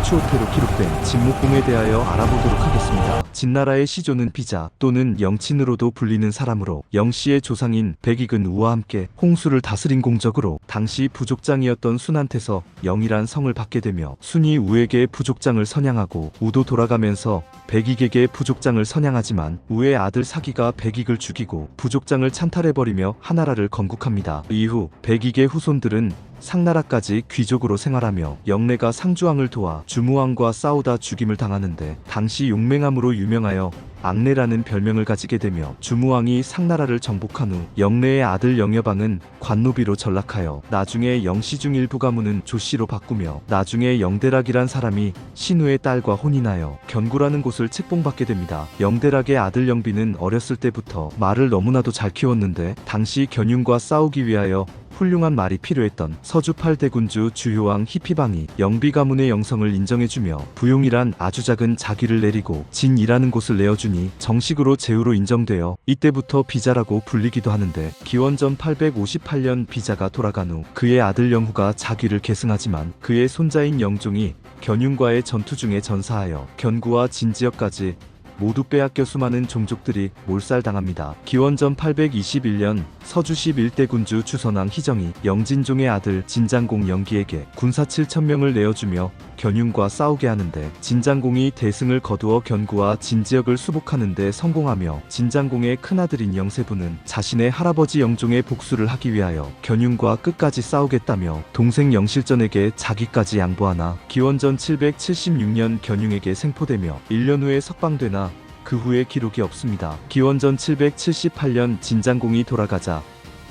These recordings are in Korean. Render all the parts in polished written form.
허츠호테로 기록된 진목공에 대하여 알아보도록 하겠습니다. 진나라의 시조는 비자 또는 영친으로도 불리는 사람으로 영씨의 조상인 백익은 우와 함께 홍수를 다스린 공적으로 당시 부족장이었던 순한테서 영이란 성을 받게 되며 순이 우에게 부족장을 선양하고 우도 돌아가면서 백익에게 부족장을 선양하지만 우의 아들 사기가 백익을 죽이고 부족장을 찬탈해버리며 하나라를 건국합니다. 이후 백익의 후손들은 상나라까지 귀족으로 생활하며 영내가 상주왕을 도와 주무왕과 싸우다 죽임을 당하는데 당시 용맹함으로 유명하여 악내라는 별명을 가지게 되며 주무왕이 상나라를 정복한 후 영내의 아들 영여방은 관노비로 전락하여 나중에 영씨중 일부 가문은 조씨로 바꾸며 나중에 영대락이란 사람이 신우의 딸과 혼인하여 견구라는 곳을 책봉받게 됩니다. 영대락의 아들 영비는 어렸을 때부터 말을 너무나도 잘 키웠는데 당시 견윤과 싸우기 위하여 훌륭한 말이 필요했던 서주 8대군주 주효왕 희피방이 영비 가문의 영성을 인정해주며 부용이란 아주 작은 자귀를 내리고 진이라는 곳을 내어주니 정식으로 제후로 인정되어 이때부터 비자라고 불리기도 하는데 기원전 858년 비자가 돌아간 후 그의 아들 영후가 자귀를 계승하지만 그의 손자인 영종이 견윤과의 전투 중에 전사하여 견구와 진지역까지 모두 빼앗겨 수많은 종족들이 몰살당합니다. 기원전 821년 서주 11대 군주 주선왕 희정이 영진종의 아들 진장공 영기에게 군사 7,000명을 내어주며 견윤과 싸우게 하는데 진장공이 대승을 거두어 견구와 진지역을 수복하는 데 성공하며 진장공의 큰아들인 영세부는 자신의 할아버지 영종의 복수를 하기 위하여 견윤과 끝까지 싸우겠다며 동생 영실전에게 자기까지 양보하나 기원전 776년 견윤에게 생포되며 1년 후에 석방되나 그 후에 기록이 없습니다. 기원전 778년 진장공이 돌아가자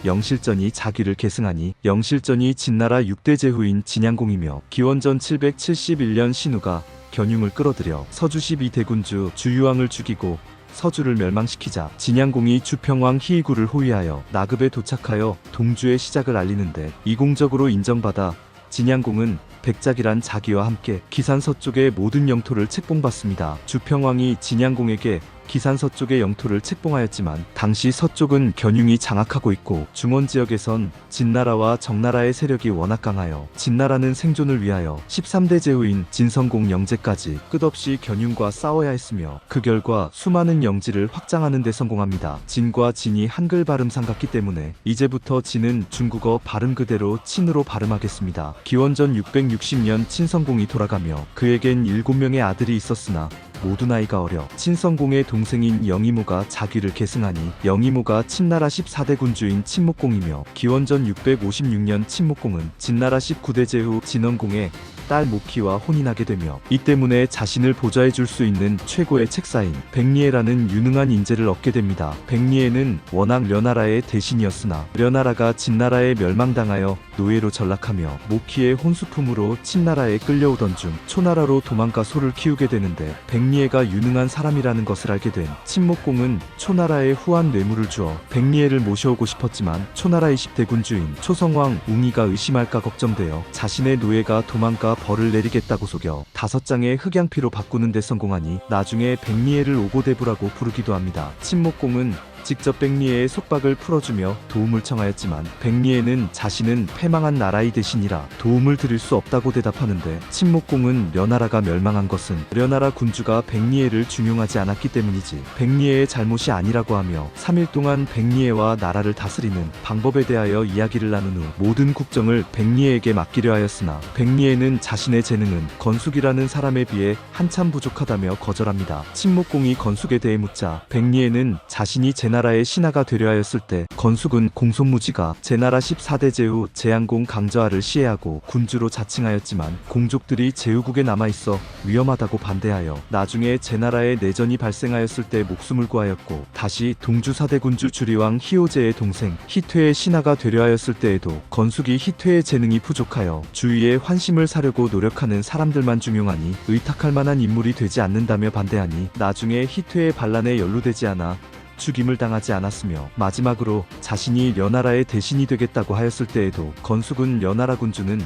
영실전이 자귀를 계승하니 영실전이 진나라 6대 제후인 진양공이며 기원전 771년 신우가 견윤을 끌어들여 서주 12대군주 주유왕을 죽이고 서주를 멸망시키자 진양공이 주평왕 희이구를 호위하여 나급에 도착하여 동주의 시작을 알리는데 이공적으로 인정받아 진양공은 백작이란 자기와 함께 기산 서쪽의 모든 영토를 책봉받습니다. 주평왕이 진양공에게 기산 서쪽의 영토를 책봉하였지만 당시 서쪽은 견윤이 장악하고 있고 중원지역에선 진나라와 정나라의 세력이 워낙 강하여 진나라는 생존을 위하여 13대 제후인 진성공 영제까지 끝없이 견윤과 싸워야 했으며 그 결과 수많은 영지를 확장하는 데 성공합니다. 진과 진이 한글 발음상 같기 때문에 이제부터 진은 중국어 발음 그대로 친으로 발음하겠습니다. 기원전 660년 친성공이 돌아가며 그에겐 7명의 아들이 있었으나 모두 나이가 어려 친성공의 동생인 영이모가 자귀를 계승하니 영이모가 친나라 14대 군주인 친목공이며 기원전 656년 친목공은 진나라 19대 제후 진원공의 딸 모키와 혼인하게 되며 이 때문에 자신을 보좌해줄 수 있는 최고의 책사인 백리에라는 유능한 인재를 얻게 됩니다. 백리에는 워낙 려나라의 대신이었으나 려나라가 진나라에 멸망당하여 노예로 전락하며 모키의 혼수품으로 친나라에 끌려오던 중 초나라로 도망가 소를 키우게 되는데 백리에가 유능한 사람이라는 것을 알게 된 친목공은 초나라에 후한 뇌물을 주어 백리에를 모셔오고 싶었지만 초나라 20대 군주인 초성왕 웅이가 의심할까 걱정되어 자신의 노예가 도망가 벌을 내리겠다고 속여 5장의 흑양피로 바꾸는 데 성공하니 나중에 백리에를 오고대부라고 부르기도 합니다. 친목공은 직접 백리에의 속박을 풀어주며 도움을 청하였지만 백리에는 자신은 패망한 나라의 대신이라 도움을 드릴 수 없다고 대답하는데 친목공은 려나라가 멸망한 것은 려나라 군주가 백리에를 중용하지 않았기 때문이지 백리에의 잘못이 아니라고 하며 3일 동안 백리에와 나라를 다스리는 방법에 대하여 이야기를 나눈 후 모든 국정을 백리에에게 맡기려 하였으나 백리에는 자신의 재능은 건숙이라는 사람에 비해 한참 부족하다며 거절합니다. 친목공이 건숙에 대해 묻자 백리에는 자신이 제나라의 신하가 되려 하였을 때 건숙은 공손무지가 제나라 14대 제후 제양공 강저하를 시해하고 군주로 자칭하였지만 공족들이 제후국에 남아있어 위험하다고 반대하여 나중에 제나라에 내전이 발생하였을 때 목숨을 구하였고 다시 동주 4대 군주 주리왕 희오제의 동생 희퇴의 신하가 되려 하였을 때에도 건숙이 희퇴의 재능이 부족하여 주위에 환심을 사려고 노력하는 사람들만 중용하니 의탁할 만한 인물이 되지 않는다며 반대하니 나중에 희퇴의 반란에 연루되지 않아 죽임을 당하지 않았으며 마지막으로 자신이 려나라의 대신이 되겠다고 하였을 때에도 건숙은 려나라 군주는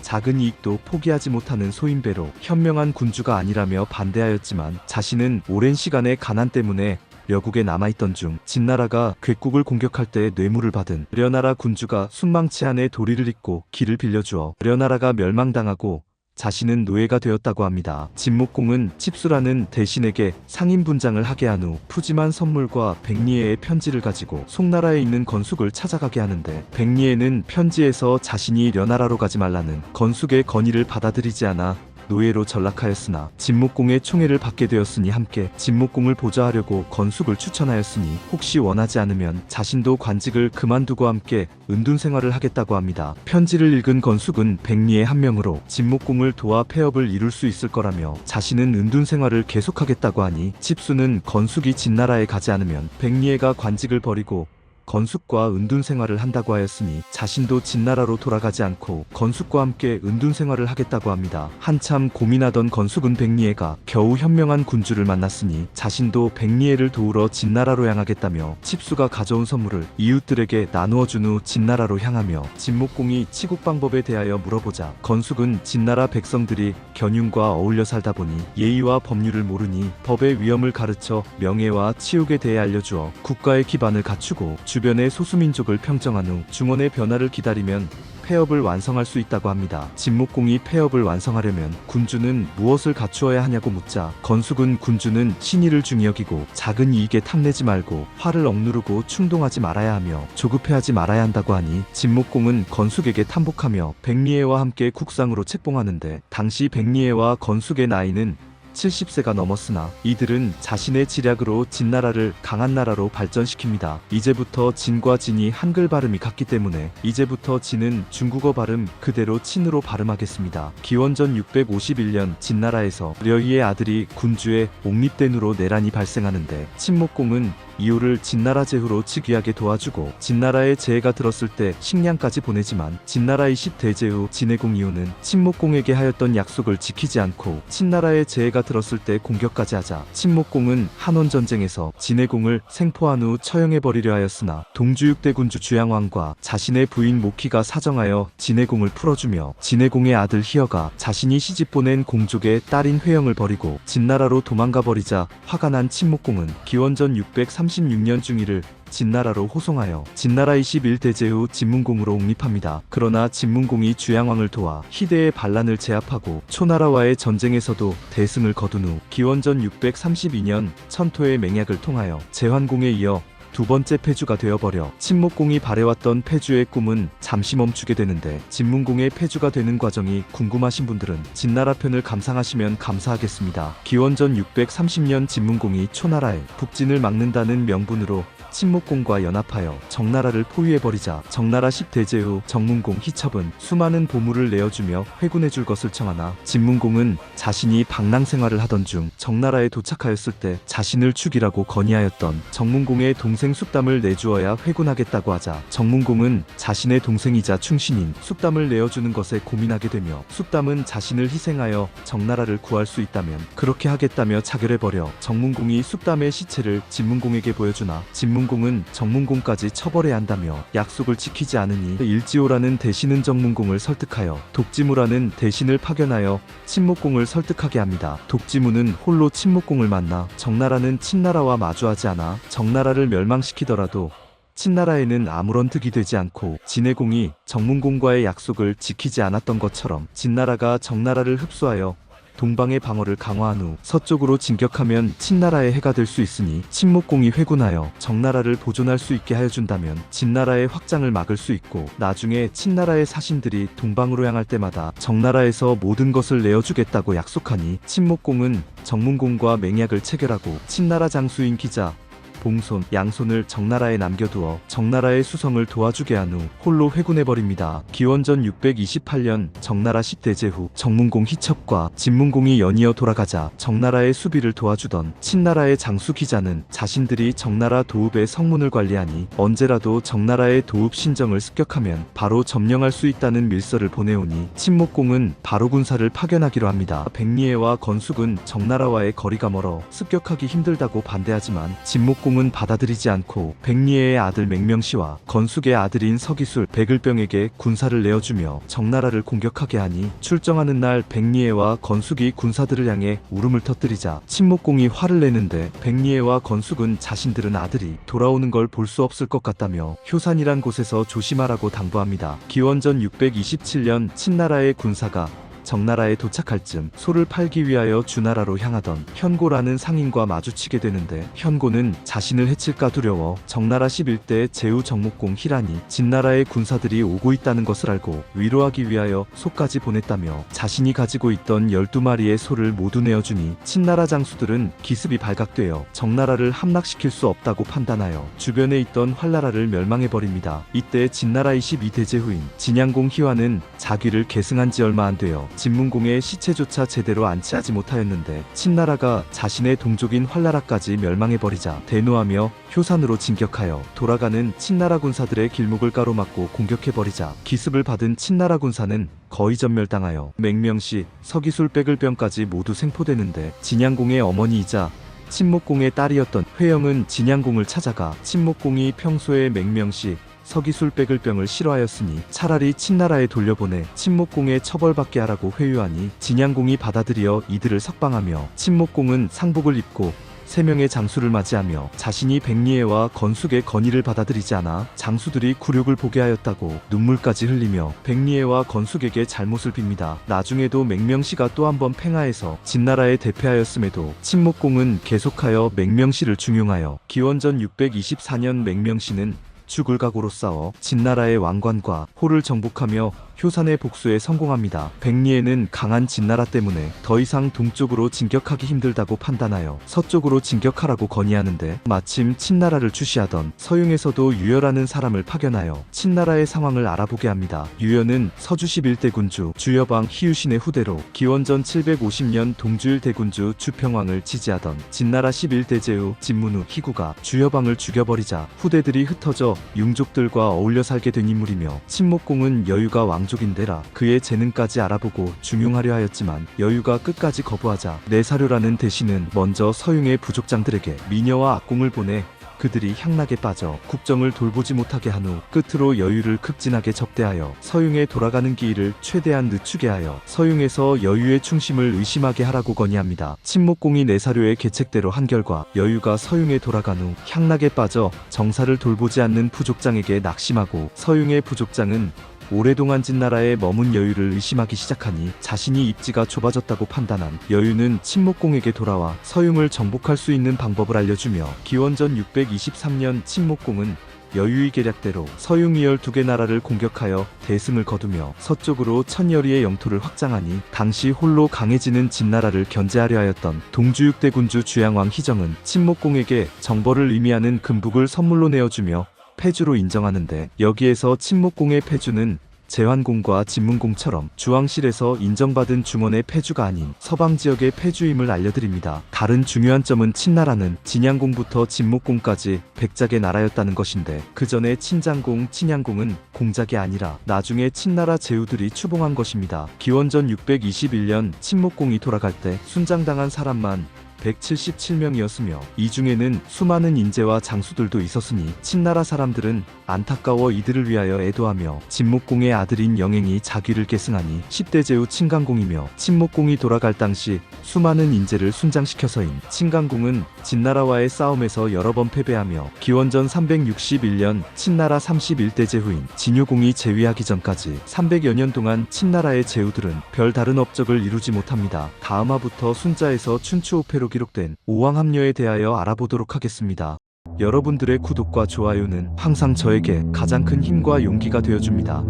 작은 이익도 포기하지 못하는 소인배로 현명한 군주가 아니라며 반대하였지만 자신은 오랜 시간의 가난 때문에 려국에 남아있던 중 진나라가 괴국을 공격할 때 뇌물을 받은 려나라 군주가 순망치 안에 도리를 잇고 길을 빌려주어 려나라가 멸망당하고 자신은 노예가 되었다고 합니다. 진목공은 칩수라는 대신에게 상인분장을 하게 한 후 푸짐한 선물과 백리애의 편지를 가지고 송나라에 있는 건숙을 찾아가게 하는데, 백리애는 편지에서 자신이 려나라로 가지 말라는 건숙의 건의를 받아들이지 않아 노예로 전락하였으나 진목공의 총애를 받게 되었으니 함께 진목공을 보좌하려고 건숙을 추천하였으니 혹시 원하지 않으면 자신도 관직을 그만두고 함께 은둔 생활을 하겠다고 합니다. 편지를 읽은 건숙은 백리의 한 명으로 진목공을 도와 폐업을 이룰 수 있을 거라며 자신은 은둔 생활을 계속하겠다고 하니, 칩수는 건숙이 진나라에 가지 않으면 백리애가 관직을 버리고 건숙과 은둔 생활을 한다고 하였으니 자신도 진나라로 돌아가지 않고 건숙과 함께 은둔 생활을 하겠다고 합니다. 한참 고민하던 건숙은 백리애가 겨우 현명한 군주를 만났으니 자신도 백리애를 도우러 진나라로 향하겠다며 칩수가 가져온 선물을 이웃들에게 나누어 준 후 진나라로 향하며, 진목공이 치국 방법에 대하여 물어보자 건숙은 진나라 백성들이 견융과 어울려 살다 보니 예의와 법률을 모르니 법의 위험을 가르쳐 명예와 치욕에 대해 알려주어 국가의 기반을 갖추고 주변의 소수민족을 평정한 후 중원의 변화를 기다리면 폐업을 완성할 수 있다고 합니다. 진목공이 폐업을 완성하려면 군주는 무엇을 갖추어야 하냐고 묻자 건숙은 군주는 신의를 중히 여기고 작은 이익에 탐내지 말고 화를 억누르고 충동하지 말아야 하며 조급해하지 말아야 한다고 하니, 진목공은 건숙에게 탐복하며 백리애와 함께 국상으로 책봉하는데, 당시 백리애와 건숙의 나이는 70세가 넘었으나 이들은 자신의 지략으로 진나라를 강한 나라로 발전시킵니다. 이제부터 진과 진이 한글 발음이 같기 때문에 이제부터 진은 중국어 발음 그대로 친으로 발음하겠습니다. 기원전 651년 진나라에서 려이의 아들이 군주의 옥립된 후로 내란이 발생하는데, 친목공은 이후를 진나라 제후로 즉위하게 도와주고 진나라에 재해가 들었을 때 식량까지 보내지만 진나라 20대제 후 진해공 이후는 친목공에게 하였던 약속을 지키지 않고 친나라에 재해가 들었을 때 공격까지 하자 친목공은 한원전쟁에서 진해공을 생포한 후 처형해버리려 하였으나 동주 6대 군주 주양왕과 자신의 부인 모키가 사정하여 진해공을 풀어주며, 진해공의 아들 희여가 자신이 시집보낸 공족의 딸인 회영을 버리고 진나라로 도망가버리자 화가 난 친목공은 기원전 636년 중일을 진나라로 호송하여 진나라 21대제 후 진문공으로 옹립합니다. 그러나 진문공이 주양왕을 도와 희대의 반란을 제압하고 초나라와의 전쟁에서도 대승을 거둔 후 기원전 632년 천토의 맹약을 통하여 제환공에 이어 두 번째 패주가 되어버려 친목공이 바래왔던 패주의 꿈은 잠시 멈추게 되는데, 진문공의 패주가 되는 과정이 궁금하신 분들은 진나라 편을 감상하시면 감사하겠습니다. 기원전 630년 진문공이 초나라의 북진을 막는다는 명분으로 친목공과 연합하여 정나라를 포위해버리자 정나라 10대제 후 정문공 희첩은 수많은 보물을 내어주며 회군해줄 것을 청하나, 진문공은 자신이 방랑 생활을 하던 중 정나라에 도착하였을 때 자신을 죽이라고 건의하였던 정문공의 동생 숙담을 내주어야 회군하겠다고 하자 정문공은 자신의 동생이자 충신인 숙담을 내어주는 것에 고민하게 되며, 숙담은 자신을 희생하여 정나라를 구할 수 있다면 그렇게 하겠다며 자결해버려 정문공이 숙담의 시체를 진문공에게 보여주나 진문공은 정문공까지 처벌해야 한다며 약속을 지키지 않으니 일지호라는 대신은 정문공을 설득하여 독지무라는 대신을 파견하여 친목공을 설득하게 합니다. 독지무는 홀로 친목공을 만나 정나라는 친나라와 마주하지 않아 정나라를 멸망시키더라도 친나라에는 아무런 득이 되지 않고, 진해공이 정문공과의 약속을 지키지 않았던 것처럼 진나라가 정나라를 흡수하여 동방의 방어를 강화한 후 서쪽으로 진격하면 친나라에 해가 될 수 있으니 친목공이 회군하여 정나라를 보존할 수 있게 하여준다면 진나라의 확장을 막을 수 있고, 나중에 친나라의 사신들이 동방으로 향할 때마다 정나라에서 모든 것을 내어주겠다고 약속하니, 친목공은 정문공과 맹약을 체결하고 친나라 장수인 기자 봉손, 양손을 정나라에 남겨두어 정나라의 수성을 도와주게 한 후 홀로 회군해버립니다. 기원전 628년 정나라 10대제 후 정문공 희첩과 진문공이 연이어 돌아가자 정나라의 수비를 도와주던 친나라의 장수 기자는 자신들이 정나라 도읍의 성문을 관리하니 언제라도 정나라의 도읍 신정을 습격하면 바로 점령할 수 있다는 밀서를 보내오니, 친목공은 바로 군사를 파견하기로 합니다. 백리애와 건숙은 정나라와의 거리가 멀어 습격하기 힘들다고 반대하지만 진목공은 받아들이지 않고 백리애의 아들 맹명씨와 건숙의 아들인 서기술 백을병에게 군사를 내어주며 정나라를 공격하게 하니, 출정하는 날 백리애와 건숙이 군사들을 향해 울음을 터뜨리자 친목공이 화를 내는데, 백리애와 건숙은 자신들은 아들이 돌아오는 걸 볼 수 없을 것 같다며 효산이란 곳에서 조심하라고 당부합니다. 기원전 627년 친나라의 군사가 정나라에 도착할 즈음 소를 팔기 위하여 주나라로 향하던 현고라는 상인과 마주치게 되는데, 현고는 자신을 해칠까 두려워 정나라 11대 제후 정목공 희란이 진나라의 군사들이 오고 있다는 것을 알고 위로하기 위하여 소까지 보냈다며, 자신이 가지고 있던 12마리의 소를 모두 내어주니 친나라 장수들은 기습이 발각되어 정나라를 함락시킬 수 없다고 판단하여 주변에 있던 활나라를 멸망해버립니다. 이때 진나라 22대제후인 진양공 희화는 자기를 계승한 지 얼마 안 되어 진문공의 시체조차 제대로 안치하지 못하였는데, 친나라가 자신의 동족인 활나라까지 멸망해버리자 대노하며 효산으로 진격하여 돌아가는 친나라 군사들의 길목을 가로막고 공격해버리자, 기습을 받은 친나라 군사는 거의 전멸당하여 맹명시, 서기술백을병까지 모두 생포되는데, 진양공의 어머니이자 친목공의 딸이었던 회영은 진양공을 찾아가 친목공이 평소에 맹명시, 서기술백을병을 싫어하였으니 차라리 친나라에 돌려보내 친목공에 처벌받게 하라고 회유하니, 진양공이 받아들여 이들을 석방하며 친목공은 상복을 입고 3명의 장수를 맞이하며 자신이 백리애와 건숙의 건의를 받아들이지 않아 장수들이 굴욕을 보게 하였다고 눈물까지 흘리며 백리애와 건숙에게 잘못을 빕니다. 나중에도 맹명시가 또 한 번 팽하해서 진나라에 대패하였음에도 친목공은 계속하여 맹명시를 중용하여 기원전 624년 맹명시는 죽을 각오로 싸워 진나라의 왕관과 호를 정복하며 효산의 복수에 성공합니다. 백리애는 강한 진나라 때문에 더 이상 동쪽으로 진격하기 힘들다고 판단하여 서쪽으로 진격하라고 건의하는데, 마침 친나라를 주시하던 서용에서도 유여라는 사람을 파견하여 친나라의 상황을 알아보게 합니다. 유여는 서주 11대 군주 주여방 희유신의 후대로 기원전 750년 동주일 대군주 주평왕을 지지하던 진나라 11대 제후 진문우 희구가 주여방을 죽여버리자 후대들이 흩어져 융족들과 어울려 살게 된 인물이며, 친목공은 여유가 왕족인데라 그의 재능까지 알아보고 중용하려 하였지만 여유가 끝까지 거부하자 내사료라는 대신은 먼저 서용의 부족장들에게 미녀와 악공을 보내 그들이 향락에 빠져 국정을 돌보지 못하게 한 후 끝으로 여유를 극진하게 접대하여 서용에 돌아가는 기일을 최대한 늦추게 하여 서용에서 여유의 충심을 의심하게 하라고 건의합니다. 친목공이 내사료의 계책대로 한 결과 여유가 서용에 돌아간 후 향락에 빠져 정사를 돌보지 않는 부족장에게 낙심하고, 서용의 부족장은 오랫동안 진나라에 머문 여유를 의심하기 시작하니 자신이 입지가 좁아졌다고 판단한 여유는 친목공에게 돌아와 서용을 정복할 수 있는 방법을 알려주며, 기원전 623년 친목공은 여유의 계략대로 서융 12개 나라를 공격하여 대승을 거두며 서쪽으로 천여리의 영토를 확장하니, 당시 홀로 강해지는 진나라를 견제하려 하였던 동주 6대 군주 주양왕 희정은 친목공에게 정벌을 의미하는 금북을 선물로 내어주며 패주로 인정하는데, 여기에서 친목공의 패주는 제환공과 진문공처럼 주왕실에서 인정받은 중원의 패주가 아닌 서방지역의 패주임을 알려드립니다. 다른 중요한 점은 친나라는 진양공부터 진목공까지 백작의 나라였다는 것인데, 그 전에 친장공, 친양공은 공작이 아니라 나중에 친나라 제후들이 추봉한 것입니다. 기원전 621년 친목공이 돌아갈 때 순장당한 사람만 177명이었으며 이 중에는 수많은 인재와 장수들도 있었으니 친나라 사람들은 안타까워 이들을 위하여 애도하며, 진목공의 아들인 영행이 자기를 계승하니 10대 제후 친강공이며, 친목공이 돌아갈 당시 수많은 인재를 순장시켜서인 친강공은 진나라와의 싸움에서 여러 번 패배하며 기원전 361년 친나라 31대 제후인 진유공이 재위하기 전까지 300여 년 동안 친나라의 제후들은 별다른 업적을 이루지 못합니다. 다음화부터 순자에서 춘추호패로 기록된 오왕합녀에 대하여 알아보도록 하겠습니다. 여러분들의 구독과 좋아요는 항상 저에게 가장 큰 힘과 용기가 되어줍니다.